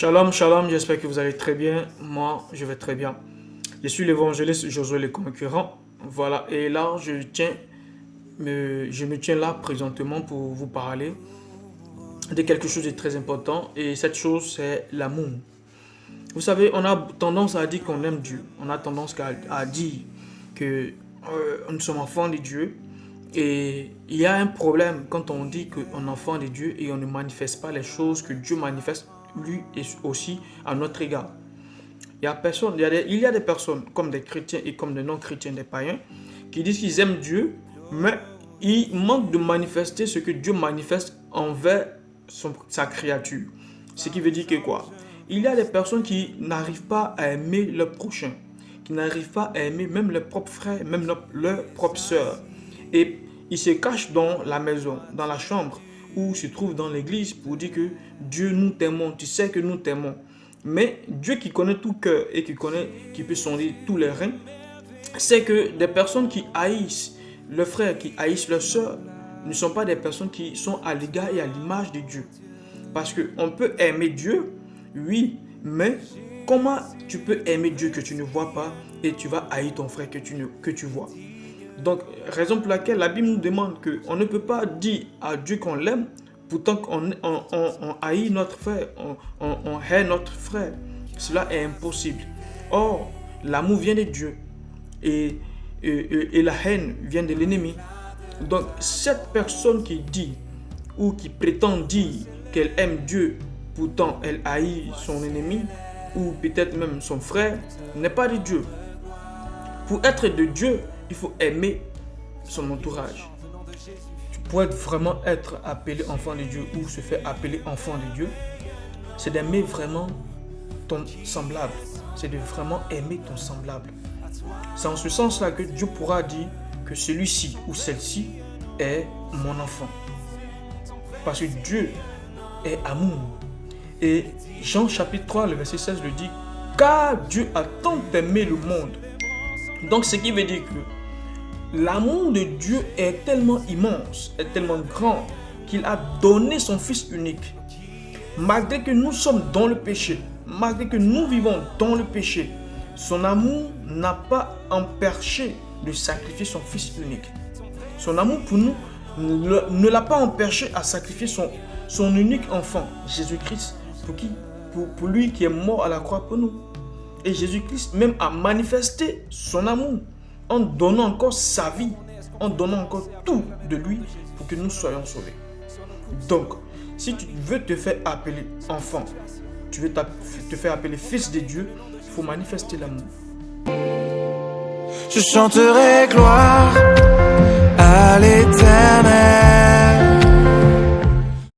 Shalom, shalom, j'espère que vous allez très bien. Moi, je vais très bien. Je suis l'évangéliste Josué le Conquérant. Voilà, et là, je me tiens là présentement pour vous parler de quelque chose de très important. Et cette chose, c'est l'amour. Vous savez, on a tendance à dire qu'on aime Dieu. On a tendance à dire que nous sommes enfants de Dieu. Et il y a un problème quand on dit qu'on est enfant de Dieu et on ne manifeste pas les choses que Dieu manifeste lui et aussi à notre égard. Il y a des personnes comme des chrétiens et comme des non-chrétiens, des païens, qui disent qu'ils aiment Dieu, mais ils manquent de manifester ce que Dieu manifeste envers sa créature. Ce qui veut dire que quoi? Il y a des personnes qui n'arrivent pas à aimer leur prochain, qui n'arrivent pas à aimer même leurs propres frères, même leurs propres sœurs. Et ils se cachent dans la maison, dans la chambre, ou se trouvent dans l'église pour dire que Dieu, nous t'aimons, tu sais que nous t'aimons. Mais Dieu qui connaît tout cœur et qui peut sonder tous les reins, sait que des personnes qui haïssent leurs frères, qui haïssent leurs sœurs, ne sont pas des personnes qui sont à l'égard et à l'image de Dieu. Parce qu'on peut aimer Dieu, oui, mais comment tu peux aimer Dieu que tu ne vois pas et tu vas haïr ton frère que tu vois? Donc, raison pour laquelle la Bible nous demande qu'on ne peut pas dire à Dieu qu'on l'aime, pourtant qu'on haït notre frère, on hait notre frère. Cela est impossible. Or, l'amour vient de Dieu et la haine vient de l'ennemi. Donc, cette personne qui dit ou qui prétend dire qu'elle aime Dieu, pourtant elle haït son ennemi ou peut-être même son frère, n'est pas de Dieu. Pour être de Dieu, il faut aimer son entourage. Pour vraiment être appelé enfant de Dieu ou se faire appeler enfant de Dieu, c'est d'aimer vraiment ton semblable. C'est de vraiment aimer ton semblable. C'est en ce sens-là que Dieu pourra dire que celui-ci ou celle-ci est mon enfant. Parce que Dieu est amour. Et Jean chapitre 3, le verset 16 le dit, car Dieu a tant aimé le monde. Donc ce qui veut dire que l'amour de Dieu est tellement immense, est tellement grand, qu'il a donné son Fils unique. Malgré que nous sommes dans le péché, malgré que nous vivons dans le péché, son amour n'a pas empêché de sacrifier son Fils unique. Son amour pour nous ne l'a pas empêché à sacrifier son unique enfant, Jésus-Christ, pour lui qui est mort à la croix pour nous. Et Jésus-Christ même a manifesté son amour en donnant encore sa vie, en donnant encore tout de lui pour que nous soyons sauvés. Donc, si tu veux te faire appeler enfant, tu veux te faire appeler fils de Dieu, il faut manifester l'amour. Je chanterai gloire